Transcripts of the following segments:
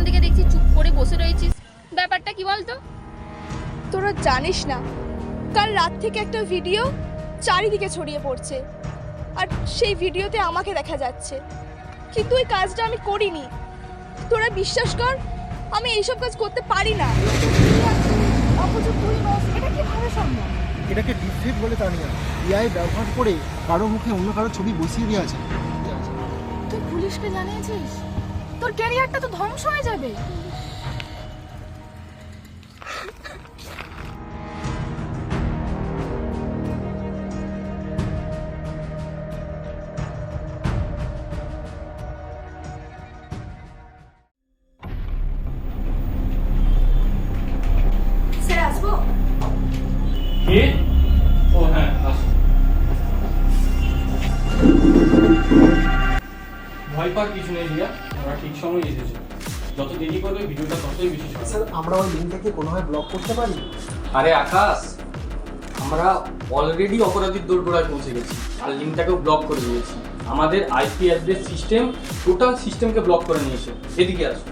থেকে দেখছি চুপ করে বসে রয়েছিস, ব্যাপারটা কি বলতো? তোরা জানিস না, কাল রাত থেকে একটা ভিডিও চারিদিকে ছড়িয়ে পড়ছে, আর সেই ভিডিওতে আমাকে দেখা যাচ্ছে, কিন্তু ওই কাজটা আমি করিনি। তোরা বিশ্বাস কর, আমি এইসব কাজ করতে পারি না। এটাকে ডিপফেক বলে তানিয়া, এআই ব্যবহার করে কারো মুখে অন্য কারো ছবি বসিয়ে দেওয়া আছে। তুই পুলিশকে জানিয়েছিস? তোর ক্যারিয়ারটা তো ধ্বংস হয়ে যাবে। স্যার আসবো? কে? ও হ্যাঁ, আসো। ভয় পাওয়ার কিছু নেই রিয়া, আমরা ঠিক সময় এসেছি। যত দেরি করবে ভিডিওটা ততই বেশি ছড়াবে। স্যার, আমরা ওই লিঙ্কটাকে কোনোভাবে ব্লক করতে পারি? আরে আকাশ, আমরা অলরেডি অপরাধীর দোরগোড়ায় পৌঁছে গেছি আর লিঙ্কটাকেও ব্লক করে দিয়েছি। আমাদের আইপি অ্যাড্রেস সিস্টেম টোটাল সিস্টেমকে ব্লক করে নিয়েছে। এদিকে আসো,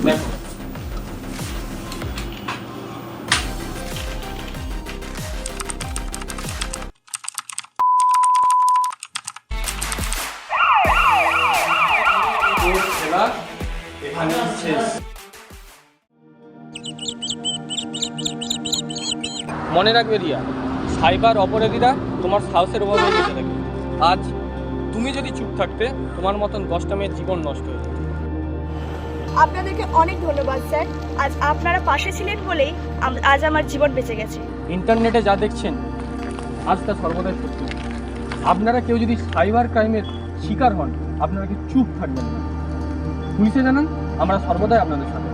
দেখো। তোর খেলা এখানেই শেষ। মনে রাখবে রিয়া, সাইবার অপরাধীরা তোমার সাহসের অভাবে বেঁচে থাকে। আজ তুমি যদি চুপ থাকতে, তোমার মতন 10টা মেয়ের জীবন নষ্ট হয়ে যেত। আপনাদেরকে অনেক ধন্যবাদ স্যার, আজ আপনারা পাশে ছিলেন বলেই আজ আমার জীবন বেঁচে গেছে। ইন্টারনেটে যা দেখছেন আজ তা সর্বদাই সত্যি। আপনারা কেউ যদি সাইবার ক্রাইমের শিকার হন, আপনারা কি চুপ থাকবেন না। পুলিশে জানান, আমরা সর্বদাই আপনাদের সাথে।